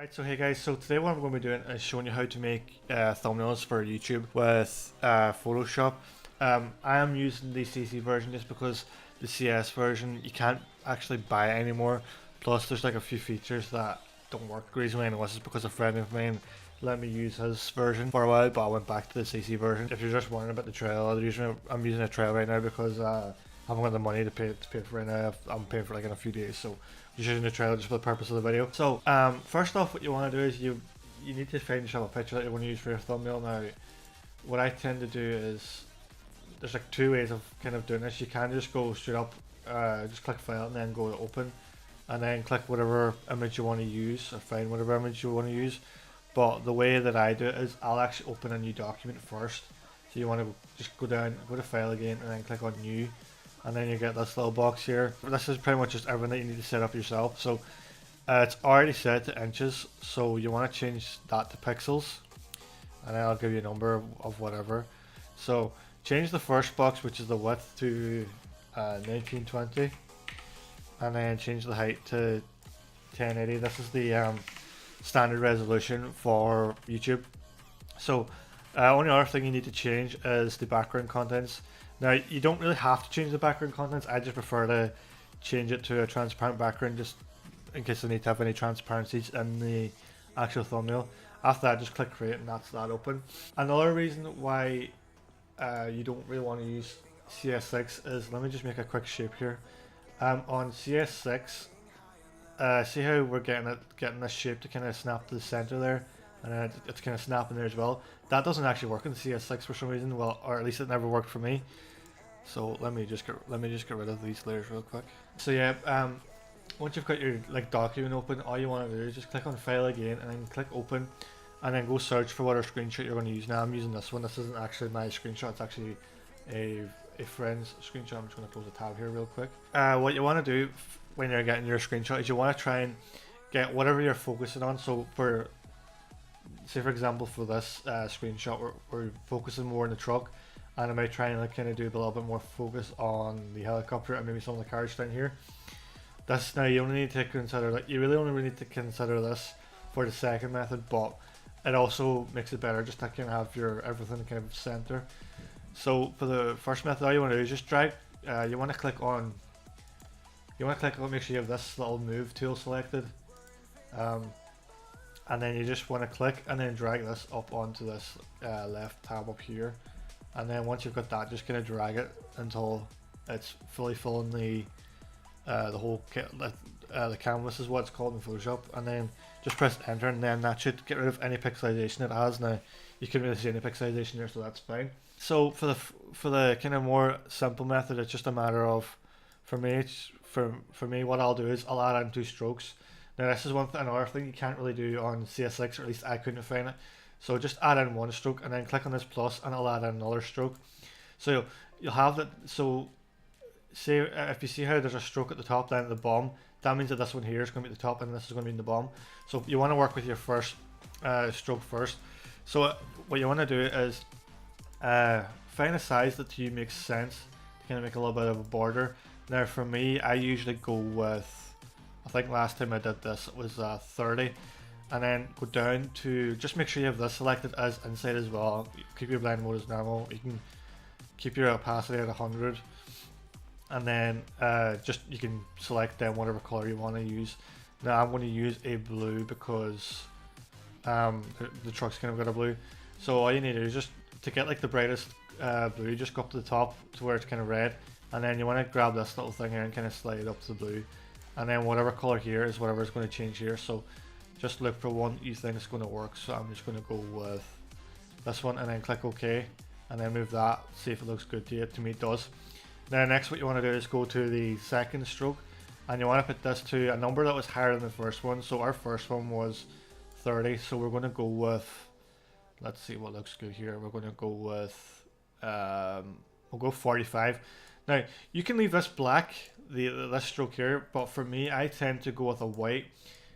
Alright, so hey guys, so today what I'm going to be doing is showing you how to make thumbnails for YouTube with Photoshop. I am using the CC version just because the CS version you can't actually buy it anymore. Plus there's like a few features that don't work. The reason why I know this is because a friend of mine let me use his version for a while, but I went back to the CC version. If you're just wondering about the trail, I'm using a trail right now because I haven't got the money to pay for right now. I'm paying for like in a few days, so you're using the trailer just for the purpose of the video. So first off, what you want to do is you need to find yourself a picture that you want to use for your thumbnail. Now what I tend to do is there's like two ways of kind of doing this. You can just go straight up, just click file and then go to open, and then click whatever image you want to use or find whatever image you want to use. But the way that I do it is I'll actually open a new document first. So you want to just go down, go to file again, and then click on new, and then you get this little box here. This is pretty much just everything that you need to set up yourself. So it's already set to inches, so you want to change that to pixels, and then I'll give you a number of whatever. So change the first box, which is the width, to 1920, and then change the height to 1080. This is the standard resolution for YouTube. So only other thing you need to change is the background contents. Now you don't really have to change the background contents. I just prefer to change it to a transparent background just in case I need to have any transparencies in the actual thumbnail. After that, just click create and that's that open. Another reason why you don't really want to use CS6 is, let me just make a quick shape here. On CS6, see how we're getting this shape to kind of snap to the center there, and it's kind of snapping there as well. That doesn't actually work in CS6 for some reason. Well, or at least it never worked for me. So let me just get rid of these layers real quick. So yeah, once you've got your document open, all you want to do is just click on file again and then click open, and then go search for whatever screenshot you're going to use. Now I'm using this one. This isn't actually my screenshot. It's actually a friend's screenshot. I'm just going to close the tab here real quick. What you want to do when you're getting your screenshot is you want to try and get whatever you're focusing on. So for, say for example, for this screenshot, we're focusing more on the truck, and I might try and kind of do a little bit more focus on the helicopter and maybe some of the cars down here. This, now you only need to consider that, you really only need to consider this for the second method, but it also makes it better just to kind of have your everything kind of center. So for the first method, all you want to do is just drag. You want to click on. Make sure you have this little move tool selected, and then you just want to click and then drag this up onto this left tab up here, and then once you've got that, just kind of drag it until it's fully filling the whole the canvas is what it's called in Photoshop, and then just press enter, and then that should get rid of any pixelization it has. Now you can really see any pixelization there, so that's fine. So for the kind of more simple method, it's just a matter of, for me, what I'll do is I'll add in 2 strokes. Now this is another thing you can't really do on CS6, or at least I couldn't find it. So just add in 1 stroke and then click on this plus, and I'll add in another stroke. So you'll have that. So say if you see how there's a stroke at the top, then at the bottom, that means that this one here is going to be at the top and this is going to be in the bottom. So you want to work with your first stroke first. So what you want to do is find a size that to you makes sense to kind of make a little bit of a border. Now for me, I usually go with, I think last time I did this it was 30, and then go down to, just make sure you have this selected as inside as well. Keep your blend mode as normal. You can keep your opacity at 100, and then just you can select then whatever color you want to use. Now I'm going to use a blue because the truck's kind of got a blue. So all you need to do is just to get like the brightest blue, just go up to the top to where it's kind of red, and then you want to grab this little thing here and kind of slide it up to the blue, and then whatever color here is whatever is going to change here. So just look for one you think is going to work. So I'm just going to go with this one, and then click OK, and then move that, see if it looks good to you. To me it does. Now next what you want to do is go to the second stroke, and you want to put this to a number that was higher than the first one. So our first one was 30, so we're going to go with, let's see what looks good here. We're going to go with, we'll go 45. Now you can leave this black, this stroke here, but for me I tend to go with a white,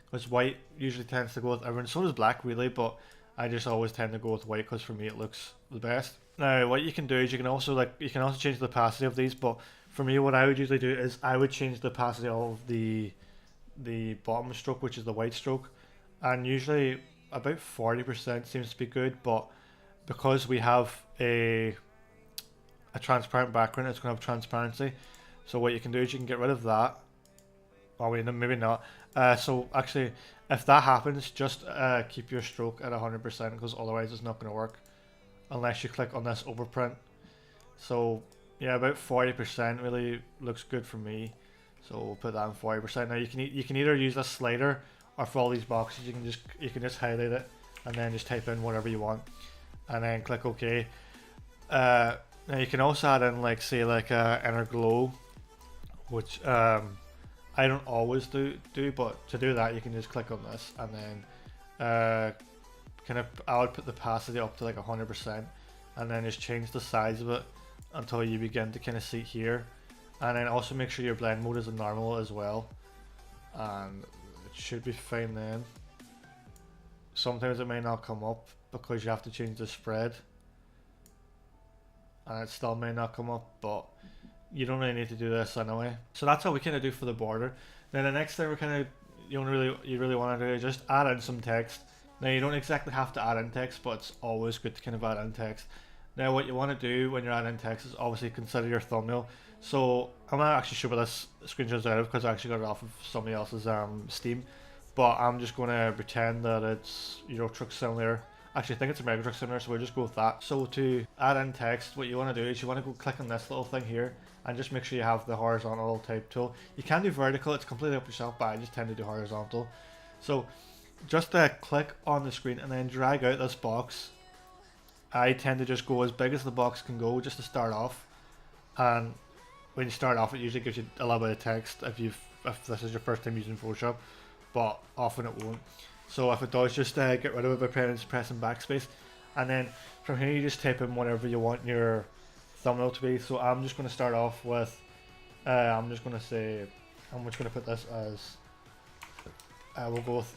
because white usually tends to go with everyone. So does black really, but I just always tend to go with white because for me it looks the best. Now what you can do is you can also change the opacity of these, but for me what I would usually do is I would change the opacity of the bottom stroke, which is the white stroke, and usually about 40% seems to be good, but because we have a transparent background, it's going to have transparency. So what you can do is you can get rid of that. Oh wait, no, maybe not. So actually, if that happens, just keep your stroke at 100% because otherwise it's not going to work unless you click on this overprint. So yeah, about 40% really looks good for me. So we'll put that on 40%. Now you can either use a slider, or for all these boxes you can just highlight it and then just type in whatever you want and then click OK. Now you can also add in like say like inner glow, which I don't always do, but to do that you can just click on this and then I would put the opacity up to like 100% and then just change the size of it until you begin to kind of see here, and then also make sure your blend mode is a normal as well, and it should be fine then. Sometimes it may not come up because you have to change the spread and it still may not come up, but you don't really need to do this anyway. So that's what we kind of do for the border. Then the next thing we're kind of you really want to do is just add in some text. Now you don't exactly have to add in text, but it's always good to kind of add in text. Now what you want to do when you're adding text is obviously consider your thumbnail. So I'm not actually sure what this screenshot is out of because I actually got it off of somebody else's Steam, but I'm just going to pretend that it's Euro Truck Simulator. Actually, I think it's American Truck Simulator, so we'll just go with that. So to add in text, what you want to do is you want to go click on this little thing here and just make sure you have the horizontal type tool. You can do vertical, it's completely up yourself, but I just tend to do horizontal. So just click on the screen and then drag out this box. I tend to just go as big as the box can go just to start off, and when you start off it usually gives you a little bit of text if this is your first time using Photoshop, but often it won't. So if it does, just get rid of it by pressing backspace, and then from here you just type in whatever you want your thumbnail to be. So I'm just going to start off with I'm just going to put this as we'll go with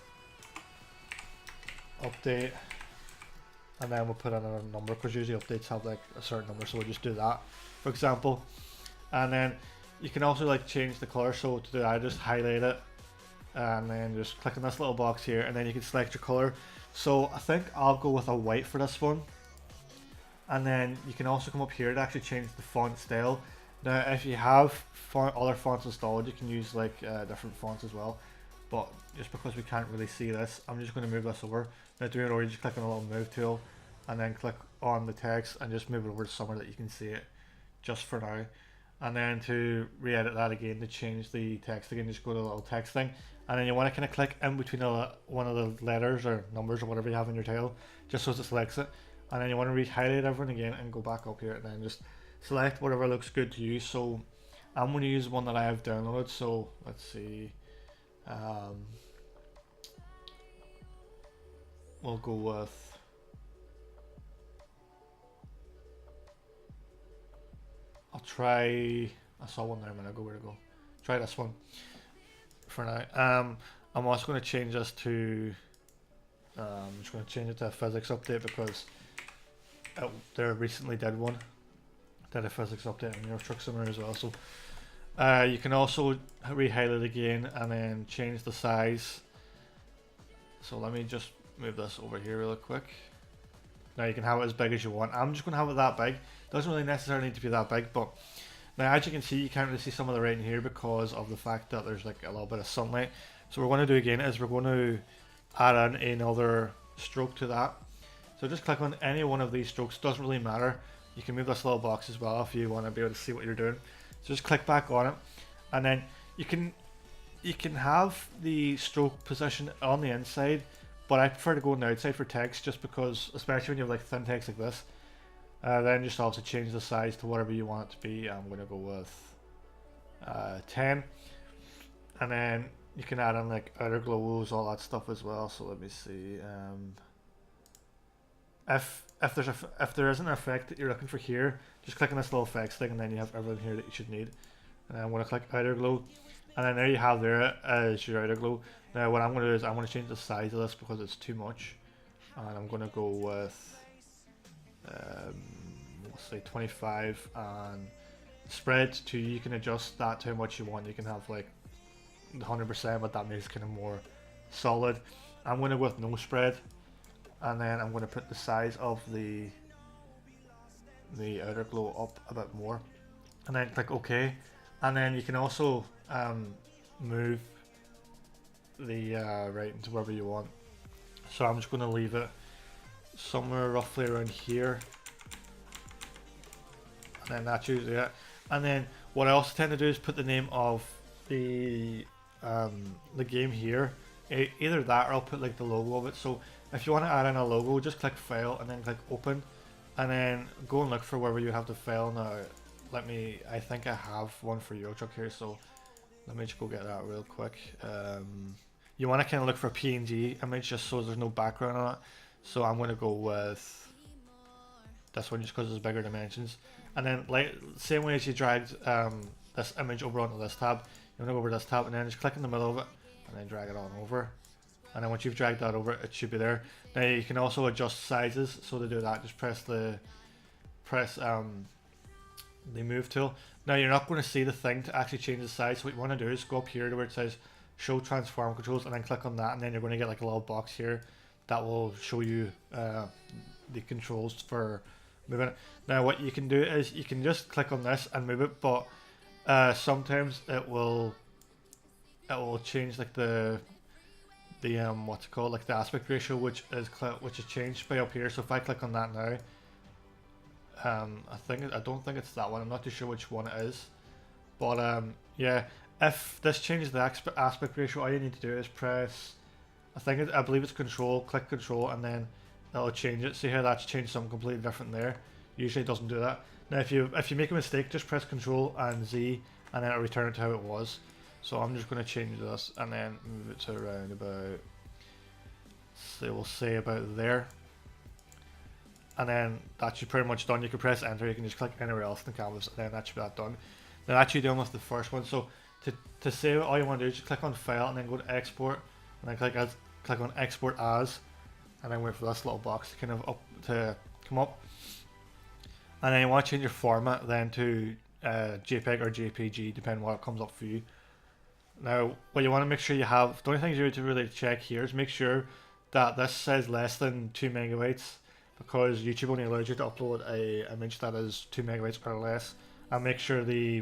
update, and then we'll put in a number because usually updates have like a certain number, so we'll just do that for example. And then you can also like change the color, so to do that I just highlight it and then just click on this little box here, and then you can select your color. So I think I'll go with a white for this one, and then you can also come up here to actually change the font style. Now if you have other fonts installed you can use like different fonts as well, but just because we can't really see this I'm just going to move this over. Now to do it, or you just click on the little move tool and then click on the text and just move it over to somewhere that you can see it just for now. And then to re-edit that again, to change the text again, just go to the little text thing, and then you want to kind of click in between one of the letters or numbers or whatever you have in your title, just so it selects it. And then you want to re-highlight everything again and go back up here and then just select whatever looks good to you. So I'm going to use one that I have downloaded, so let's see, we'll go with I saw one there a minute ago, where to go? Try this one for now. I'm also going to change this to I'm just going to change it to a physics update because they recently did a physics update on your truck simulator as well. So you can also re-highlight again and then change the size. So let me just move this over here really quick. Now you can have it as big as you want. I'm just going to have it that big. Doesn't really necessarily need to be that big, but now as you can see, you can't really see some of the writing here because of the fact that there's like a little bit of sunlight. So what we're going to do again is we're going to add in another stroke to that. So just click on any one of these strokes, doesn't really matter. You can move this little box as well if you want to be able to see what you're doing. So just click back on it, and then you can have the stroke position on the inside, but I prefer to go on the outside for text just because, especially when you have like thin text like this. Then just also change the size to whatever you want it to be. I'm going to go with 10, and then you can add in like outer glows, all that stuff as well. So let me see. If there is an effect that you're looking for here, just click on this little effects thing, and then you have everything here that you should need. And I'm going to click outer glow, and then there you have there is your outer glow. Now what I'm going to do is I'm going to change the size of this because it's too much, and I'm going to go with let's say 25, and spread to, you can adjust that to how much you want. You can have like 100%, but that makes it kind of more solid. I'm going to go with no spread, and then I'm going to put the size of the outer glow up a bit more, and then click OK. And then you can also move the writing to wherever you want. So I'm just going to leave it somewhere roughly around here, and then that's usually it. And then what I also tend to do is put the name of the game here, either that or I'll put like the logo of it. So if you want to add in a logo, just click File and then click Open, and then go and look for wherever you have the file. Now I think I have one for Euro Truck here, so let me just go get that real quick. You want to kind of look for a PNG image just so there's no background on it. So I'm going to go with this one just because it's bigger dimensions. And then like same way as you dragged this image over onto this tab, you want to go over this tab and then just click in the middle of it and then drag it on over. And then once you've dragged that over, it should be there. Now you can also adjust sizes. So to do that, just press the move tool. Now you're not going to see the thing to actually change the size. So what you want to do is go up here to where it says show transform controls and then click on that, and then you're going to get like a little box here that will show you the controls for moving it. Now what you can do is you can just click on this and move it, but sometimes it will change like the what's it called, like the aspect ratio, which is changed by up here. So if I click on that now, I don't think it's that one. I'm not too sure which one it is, but yeah, if this changes the aspect ratio, all you need to do is press, I believe it's control, click control, and then it'll change it. See how that's changed something completely different there? Usually it doesn't do that. Now if you make a mistake, just press control and Z, and then it'll return it to how it was. So I'm just going to change this and then move it to around about, we'll say about there. And then that's pretty much done. You can press enter, you can just click anywhere else in the canvas, and then that should be that done. Now that's you done with the first one. So to save it, all you want to do is just click on file and then go to export, and then click on export as, and then wait for this little box to kind of come up. And then you want to change your format then to JPEG or JPG, depending on what comes up for you. Now what you want to make sure you have, the only things you need to really check here is make sure that this says less than 2 megabytes, because YouTube only allows you to upload a image that is 2 megabytes or less, and make sure the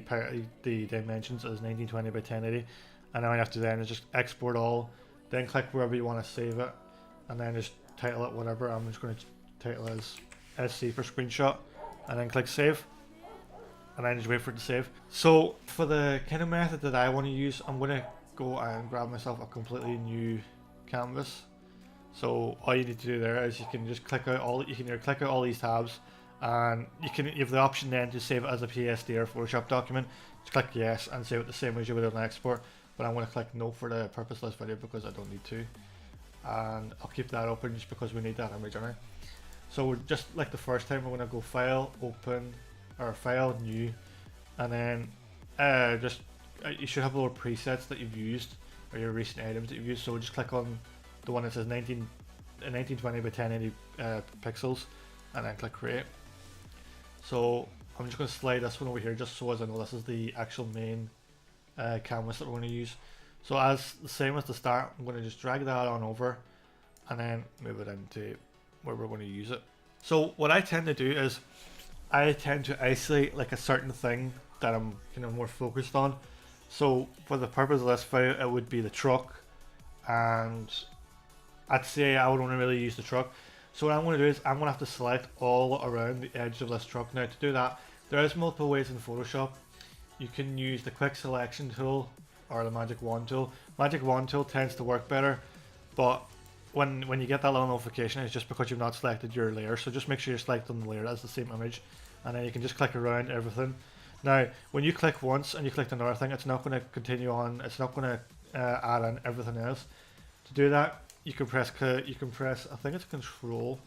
dimensions is 1920 by 1080. And all you have to then is just export all, then click wherever you want to save it, and then just title it whatever. I'm just going to title it as SC for screenshot, and then click save, and then just wait for it to save. So for the kind of method that I want to use, I'm going to go and grab myself a completely new canvas. So all you need to do there is you can just click out click out all these tabs, and you have the option then to save it as a PSD or Photoshop document. Just click yes and save it the same way as you would on export, but I'm going to click no for the purpose of this video because I don't need to, and I'll keep that open just because we need that image on it. So just like the first time, we're going to go file, open, or file, new, and then you should have a little presets that you've used or your recent items that you've used. So just click on the one that says 1920 by 1080 pixels, and then click create. So I'm just going to slide this one over here just so as I know this is the actual main canvas that we're going to use. So as the same as the start, I'm going to just drag that on over and then move it into where we're going to use it. So what I tend to do is I tend to isolate like a certain thing that I'm kind of more focused on. So for the purpose of this video, it would be the truck, and I'd say I would only really use the truck. So what I'm going to do is I'm going to have to select all around the edge of this truck. Now to do that, there is multiple ways in Photoshop. You can use the quick selection tool or the magic wand tool. Magic wand tool tends to work better, but when you get that little notification, it's just because you've not selected your layer. So just make sure you're selecting the layer that's the same image, and then you can just click around everything. Now when you click once and you click another thing, it's not going to continue on, it's not going to add in everything else. To do that, you can press I think it's control,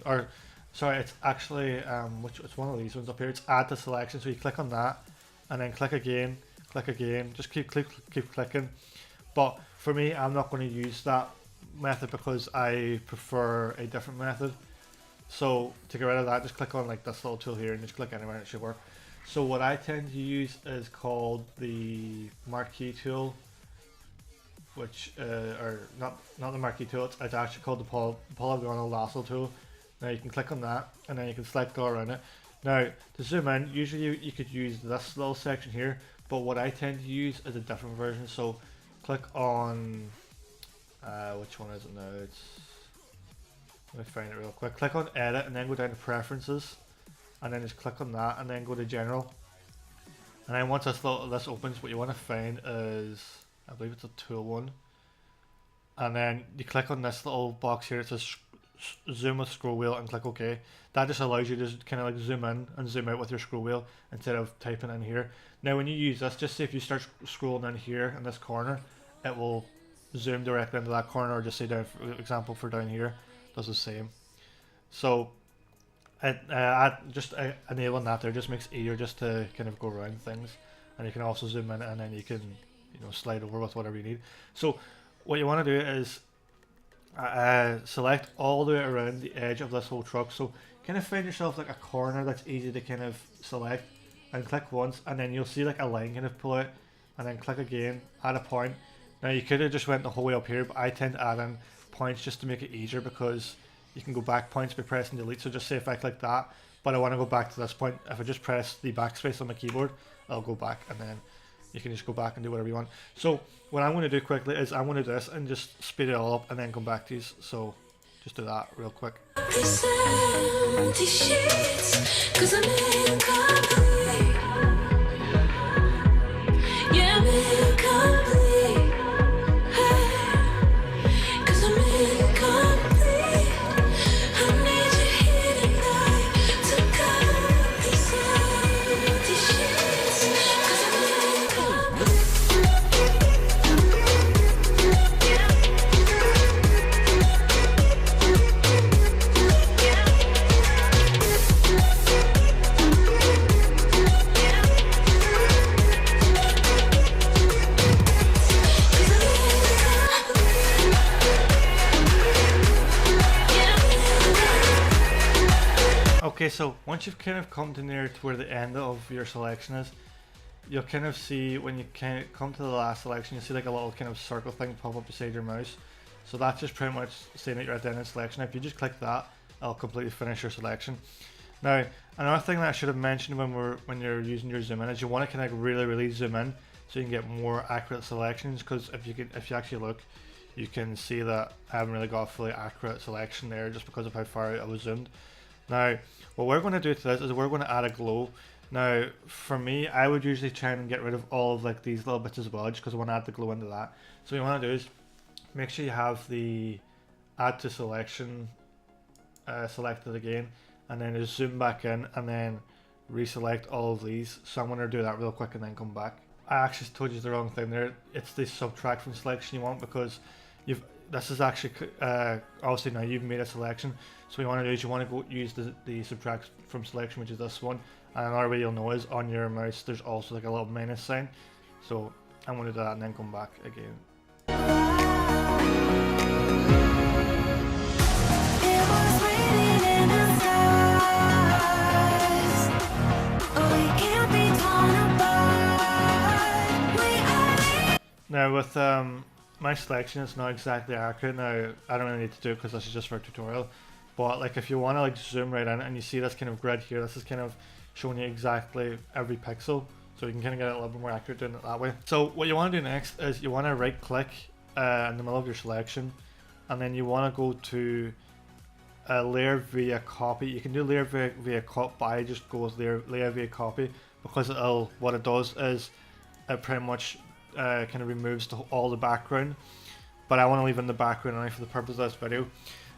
or sorry, it's actually it's one of these ones up here. It's add to selection. So you click on that and then click again, just keep clicking. But for me, I'm not going to use that method because I prefer a different method. So to get rid of that, just click on like this little tool here and just click anywhere and it should work. So what I tend to use is called the marquee tool. which or not the marquee tool, it's actually called the polygonal lasso tool. Now you can click on that, and then you can select all around it. Now to zoom in, usually you could use this little section here, but what I tend to use is a different version. So click on which one is it now? Let me find it real quick. Click on edit and then go down to preferences, and then just click on that and then go to general. And then once this opens, what you want to find is, I believe it's a tool one, and then you click on this little box here. It says zoom with scroll wheel and click OK. That just allows you to just kind of like zoom in and zoom out with your scroll wheel instead of typing in here. Now when you use this, just say if you start scrolling in here in this corner, it will zoom directly into that corner, or just say down, for example, for down here, does the same. So just enabling that there just makes it easier just to kind of go around things, and you can also zoom in, and then you can, you know, slide over with whatever you need. So what you want to do is select all the way around the edge of this whole truck. So kind of find yourself like a corner that's easy to kind of select, and click once, and then you'll see like a line kind of pull out, and then click again, add a point. Now you could have just went the whole way up here, but I tend to add in points just to make it easier, because you can go back points by pressing delete. So just say if I click that, but I want to go back to this point, if I just press the backspace on my keyboard, I'll go back, and then you can just go back and do whatever you want. So what I'm going to do quickly is I'm going to do this and just speed it all up and then come back to these. So just do that real quick. Okay, so once you've kind of come to near to where the end of your selection is, you'll kind of see, when you kind of come to the last selection, you'll see like a little kind of circle thing pop up beside your mouse. So that's just pretty much saying that you're at the end of the selection. If you just click that, it'll completely finish your selection. Now, another thing that I should have mentioned when you're using your zoom in is you want to kind of really zoom in so you can get more accurate selections, because if you actually look, you can see that I haven't really got a fully accurate selection there just because of how far out I was zoomed. Now, what we're going to do to this is we're going to add a glow. Now, for me, I would usually try and get rid of all of like these little bits as well, just because I want to add the glow into that. So what you want to do is make sure you have the add to selection selected again, and then just zoom back in and then reselect all of these. So I'm going to do that real quick and then come back. I actually told you the wrong thing there. It's the subtract from selection you want, because this is actually obviously now you've made a selection. So what you want to do is you want to go use the subtract from selection, which is this one. And another way you'll know is on your mouse there's also like a little minus sign. So I'm going to do that and then come back again. Now with my selection, it's not exactly accurate. Now I don't really need to do it because this is just for a tutorial, but like if you want to like zoom right in and you see this kind of grid here, this is kind of showing you exactly every pixel, so you can kind of get it a little bit more accurate doing it that way. So what you want to do next is you want to right click in the middle of your selection, and then you want to go to layer via copy. You can do layer via copy, but I just go with layer via copy, because what it does is it pretty much kind of removes all the background, but I want to leave in the background only for the purpose of this video.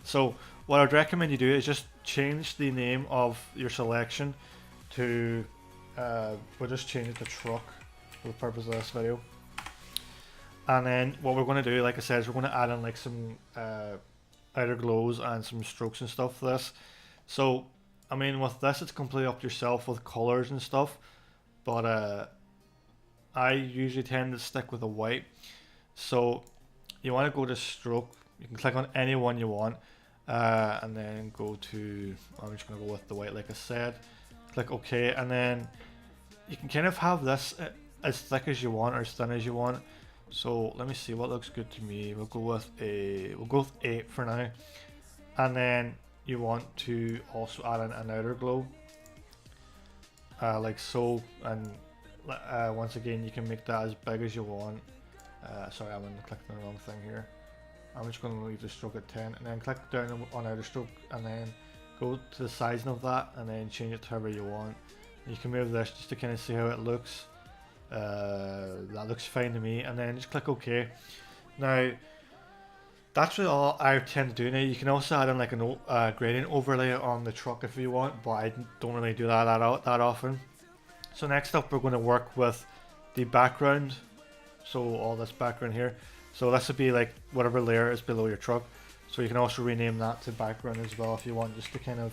So what I'd recommend you do is just change the name of your selection to we'll just change it to truck for the purpose of this video. And then what we're going to do, like I said, is we're going to add in like some outer glows and some strokes and stuff for this. So I mean, with this it's completely up to yourself with colors and stuff, but I usually tend to stick with a white. So you want to go to stroke, you can click on any one you want, and then go to, I'm just going to go with the white like I said, click OK, and then you can kind of have this as thick as you want or as thin as you want. So let me see what looks good to me. We'll go with 8 for now. And then you want to also add in an outer glow, like so. And once again, you can make that as big as you want. Sorry, I'm going to click the wrong thing here. I'm just going to leave the stroke at 10, and then click down on outer stroke, and then go to the sizing of that, and then change it to however you want. And you can move this just to kind of see how it looks. That looks fine to me, and then just click OK. Now that's really all I tend to do now. You can also add in like a gradient overlay on the truck if you want, but I don't really do that often. So next up, we're going to work with the background. So all this background here. So this would be like whatever layer is below your truck. So you can also rename that to background as well if you want, just to kind of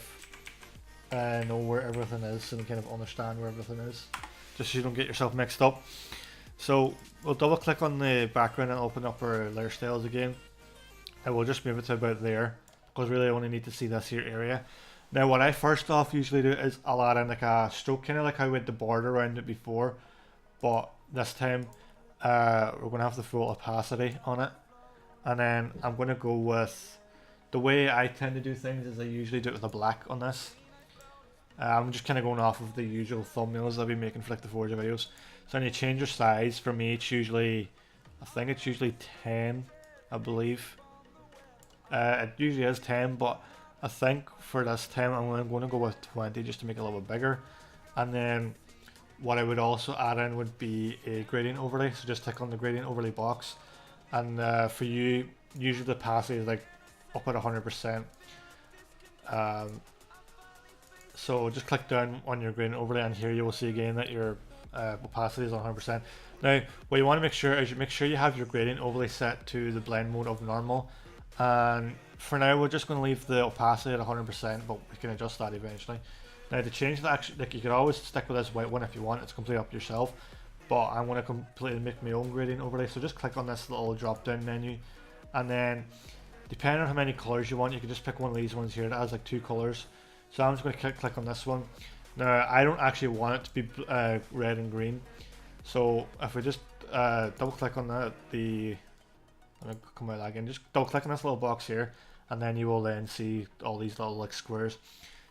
know where everything is and kind of understand where everything is, just so you don't get yourself mixed up. So we'll double click on the background and open up our layer styles again. And we'll just move it to about there, because really I only need to see this here area. Now what I first off usually do is I'll add in like a stroke, kind of like how we had the border around it before, but this time we're going to have the full opacity on it. And then I'm going to go with, the way I tend to do things is I usually do it with a black on this. I'm just kind of going off of the usual thumbnails I'll be making for like the Forza videos. So when you change your size, for me it's usually, I think it's usually 10, I believe. It usually is 10, but I think for this time I'm going to go with 20 just to make it a little bit bigger. And then what I would also add in would be a gradient overlay. So just click on the gradient overlay box, and for you, usually the opacity is like up at 100%. So just click down on your gradient overlay, and here you will see again that your opacity is 100%. Now what you want to make sure is you have your gradient overlay set to the blend mode of normal. And for now we're just going to leave the opacity at 100%, but we can adjust that eventually. Now to change that, actually, like, you could always stick with this white one if you want, it's completely up to yourself, but I'm going to completely make my own gradient overlay. So just click on this little drop down menu, and then depending on how many colors you want, you can just pick one of these ones here that has like 2 colors. So I'm just going to click on this one. Now I don't actually want it to be red and green, so if we just double click on that, I'm going to come out again, just double click on this little box here, and then you will then see all these little like squares.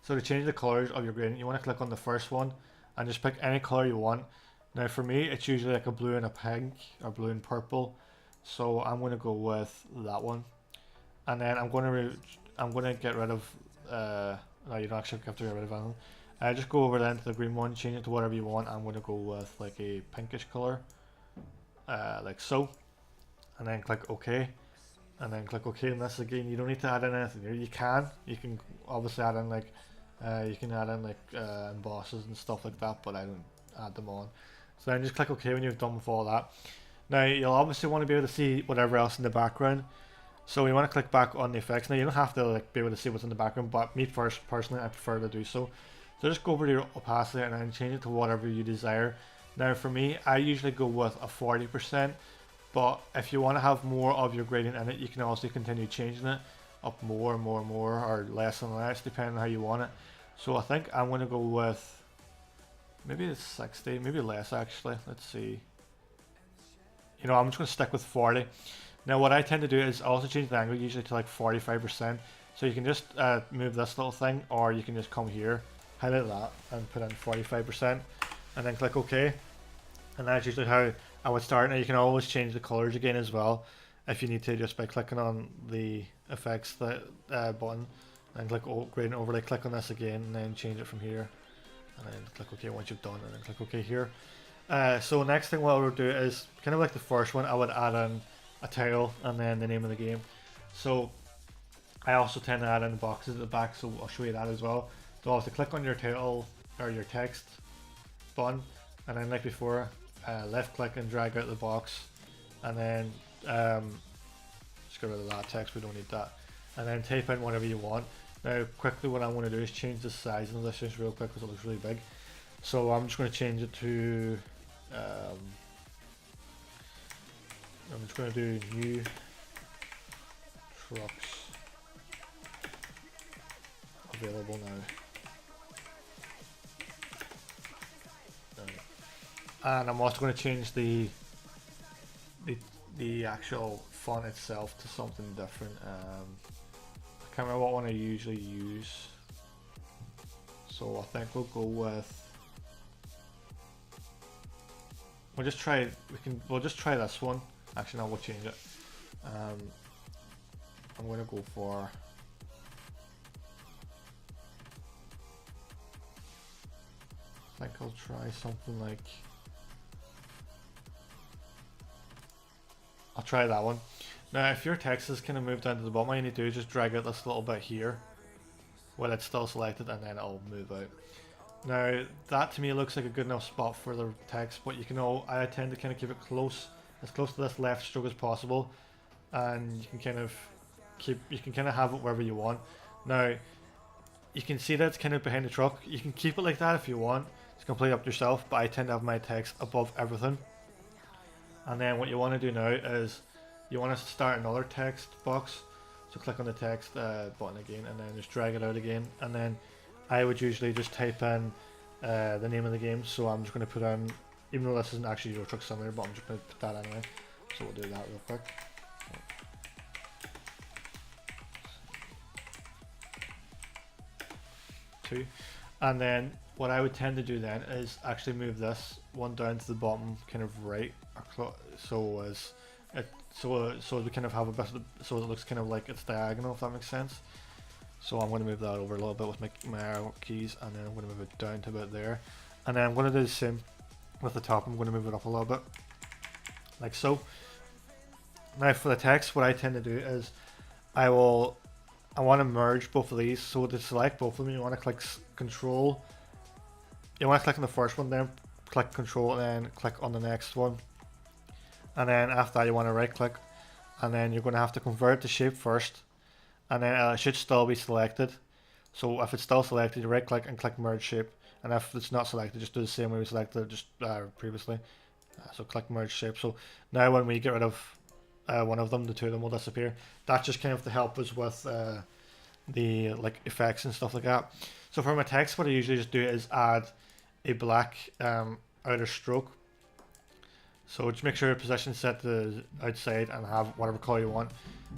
So to change the colors of your gradient, you want to click on the first one and just pick any color you want. Now for me it's usually like a blue and a pink, or blue and purple, so I'm going to go with that one. And then I'm going to get rid of no, you don't actually have to get rid of anything. Just go over then to the green one, change it to whatever you want. I'm going to go with like a pinkish color, like so. And then click OK, and then click OK on this again. You don't need to add in anything here. You can obviously add in like embosses and stuff like that, but I don't add them on. So then just click OK when you've done with all that. Now you'll obviously want to be able to see whatever else in the background, so you want to click back on the effects. Now you don't have to like be able to see what's in the background, but me personally I prefer to do so. So just go over to your opacity and then change it to whatever you desire. Now for me, I usually go with a 40%. But if you want to have more of your gradient in it, you can also continue changing it up more and more and more, or less and less, depending on how you want it. So I think I'm going to go with maybe it's 60, maybe less actually. Let's see. You know, I'm just going to stick with 40. Now what I tend to do is also change the angle usually to like 45%. So you can just move this little thing, or you can just come here, highlight that, and put in 45%, and then click OK. And that's usually how I would start. Now you can always change the colors again as well if you need to, just by clicking on the effects button and click gradient overlay, click on this again, and then change it from here, and then click OK once you've done, and then click OK here. So next thing what I would do is kind of like the first one, I would add in a title and then the name of the game. So I also tend to add in the boxes at the back, so I'll show you that as well. So I'll have to click on your title or your text button, and then like before, left click and drag out the box, and then just get rid of that text, we don't need that, and then type in whatever you want. Now quickly what I want to do is change the size of this just real quick because it looks really big. So I'm just going to change it to I'm just going to do new trucks available now. And I'm also going to change the the actual font itself to something different. I can't remember what one I usually use, so I think we'll go with. We'll just try. We'll just try this one. Actually, no, we'll change it. I'm gonna go for. I think I'll try something like. I'll try that one. Now, if your text is kind of moved down to the bottom, all you need to do is just drag out this little bit here while it's still selected, and then it'll move out. Now, that to me looks like a good enough spot for the text, but you can I tend to kind of keep it as close to this left stroke as possible, and you can kind of have it wherever you want. Now, you can see that it's kind of behind the truck. You can keep it like that if you want. It's completely up to yourself, but I tend to have my text above everything. And then what you want to do now is you want to start another text box. So click on the text button again, and then just drag it out again. And then I would usually just type in the name of the game. So I'm just going to put in, even though this isn't actually Euro Truck Simulator, but I'm just going to put that anyway. So we'll do that real quick. Two. And then what I would tend to do then is actually move this one down to the bottom, kind of right, so we kind of have a bit of so it looks kind of like it's diagonal, if that makes sense. So I'm going to move that over a little bit with my arrow keys, and then I'm going to move it down to about there. And then I'm going to do the same with the top. I'm going to move it up a little bit, like so. Now for the text, what I tend to do is I want to merge both of these. So to select both of them, you want to click Control. You want to click on the first one, then click Control, and then click on the next one. And then after that, you want to right click, and then you're going to have to convert the shape first, and then it should still be selected. So if it's still selected, you right click and click Merge Shape, and if it's not selected, just do the same way we selected it just previously. So click Merge Shape. So now when we get rid of one of them, the two of them will disappear. That's just kind of to help us with the like effects and stuff like that. So for my text, what I usually just do is add a black outer stroke. So just make sure your position set to outside and have whatever color you want.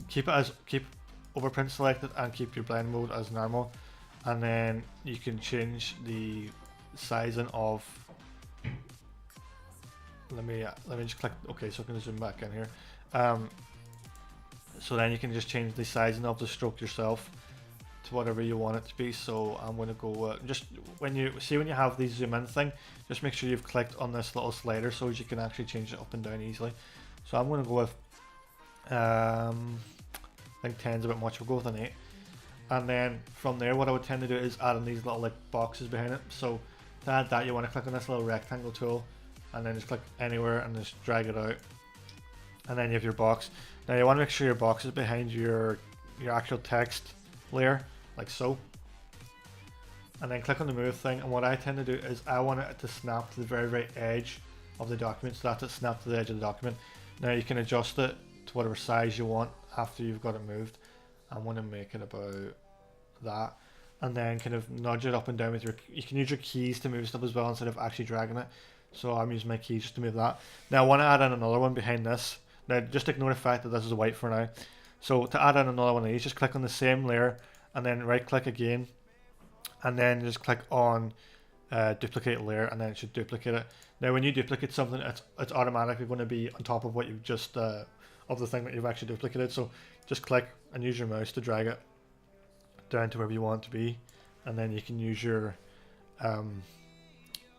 Keep overprint selected and keep your blend mode as normal. And then you can change the sizing of. Let me just click. Okay, so I can zoom back in here. So then you can just change the sizing of the stroke yourself to whatever you want it to be. So I'm going to go just when you have the zoom in thing, just make sure you've clicked on this little slider so as you can actually change it up and down easily. So I'm going to go with I think 10 is a bit much. We'll go with an 8, and then from there what I would tend to do is add in these little like boxes behind it. So to add that, you want to click on this little rectangle tool, and then just click anywhere and just drag it out, and then you have your box. Now you want to make sure your box is behind your actual text layer, like so, and then click on the move thing. And what I tend to do is I want it to snap to the very edge of the document, so that it snaps to the edge of the document. Now you can adjust it to whatever size you want after you've got it moved. I want to make it about that, and then kind of nudge it up and down with you can use your keys to move stuff as well instead of actually dragging it. So I'm using my keys just to move that. Now I want to add in another one behind this. Now just ignore the fact that this is white for now. So to add in another one of these, just click on the same layer and then right click again, and then just click on duplicate layer, and then it should duplicate it. Now when you duplicate something, it's automatically going to be on top of what you've just of the thing that you've actually duplicated. So just click and use your mouse to drag it down to wherever you want it to be, and then you can use your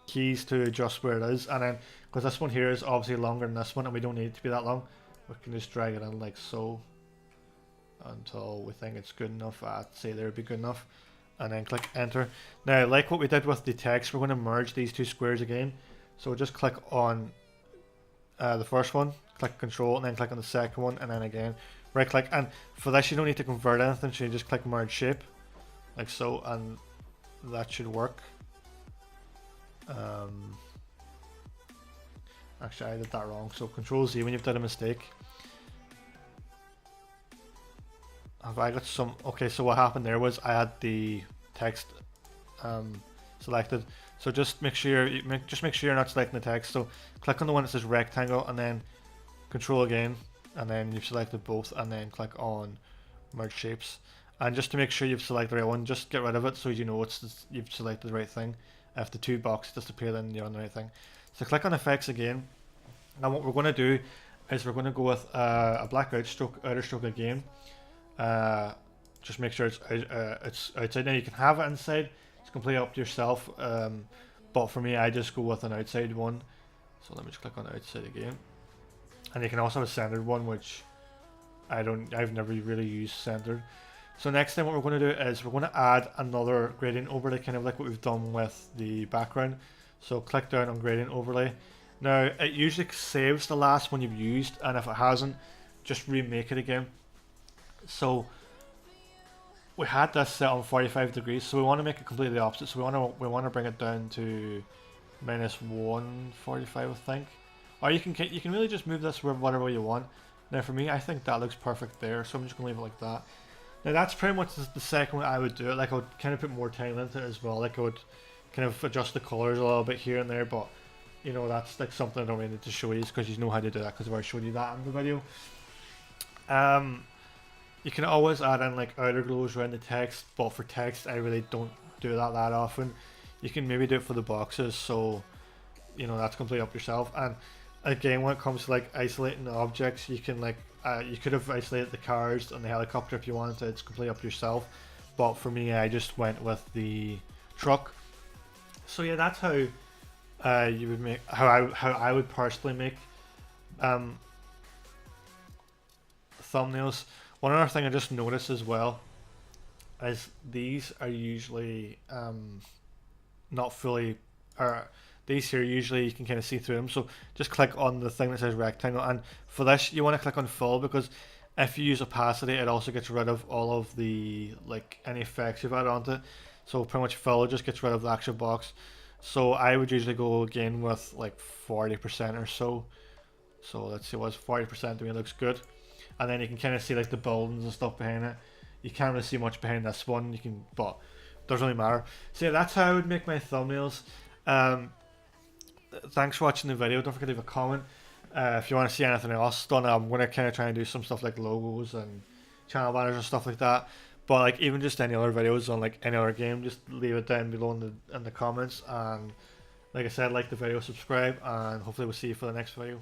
keys to adjust where it is. And then because this one here is obviously longer than this one and we don't need it to be that long, we can just drag it in like so until we think it's good enough. I'd say there would be good enough, and then click enter. Now like what we did with the text, we're going to merge these two squares again. So just click on the first one, click control, and then click on the second one, and then again right click. And for this you don't need to convert anything, so you just click merge shape like so, and that should work. Actually I did that wrong, so control Z when you've done a mistake. Have I got some? Okay, so what happened there was I had the text selected. So just make sure you're not selecting the text. So click on the one that says rectangle, and then control again, and then you've selected both, and then click on merge shapes. And just to make sure you've selected the right one, just get rid of it so you know you've selected the right thing. If the two boxes disappear, then you're on the right thing. So click on effects again. Now what we're going to do is we're going to go with a black outer stroke again. Just make sure it's outside. Now you can have it inside. It's completely up to yourself. But for me, I just go with an outside one. So let me just click on outside again. And you can also have a centered one, which I've never really used centered. So next thing what we're going to do is we're going to add another gradient overlay, kind of like what we've done with the background. So click down on gradient overlay. Now it usually saves the last one you've used, and if it hasn't, just remake it again. So we had this set on 45 degrees, so we want to make it completely opposite. So we want to bring it down to -145, I think. Or you can really just move this whatever way you want. Now for me, I think that looks perfect there, so I'm just gonna leave it like that. Now that's pretty much the second way I would do it. Like I would kind of put more time into it as well. Like I would kind of adjust the colors a little bit here and there, but you know, that's like something I don't really need to show you because you know how to do that because I've already showed you that in the video. You can always add in like outer glows around the text, but for text I really don't do that often. You can maybe do it for the boxes, so you know, that's completely up yourself. And again, when it comes to like isolating the objects, you can like you could have isolated the cars and the helicopter if you wanted to. It's completely up to yourself, but for me I just went with the truck. So yeah, that's how you would make how I would personally make thumbnails. One other thing I just noticed as well is these are usually not fully, or these here usually you can kind of see through them. So just click on the thing that says rectangle, and for this you want to click on fill, because if you use opacity it also gets rid of all of the like any effects you've added onto it. So pretty much fill just gets rid of the actual box. So I would usually go again with like 40% or so. So let's see, what's 40% to me looks good. And then you can kind of see like the buildings and stuff behind it. You can't really see much behind this one, you can, but it doesn't really matter. So yeah, that's how I would make my thumbnails. Thanks for watching the video. Don't forget to leave a comment if you want to see anything else done. I'm going to kind of try and do some stuff like logos and channel banners and stuff like that. But like even just any other videos on like any other game, just leave it down below in the comments. And like I said, like the video, subscribe, and hopefully we'll see you for the next video.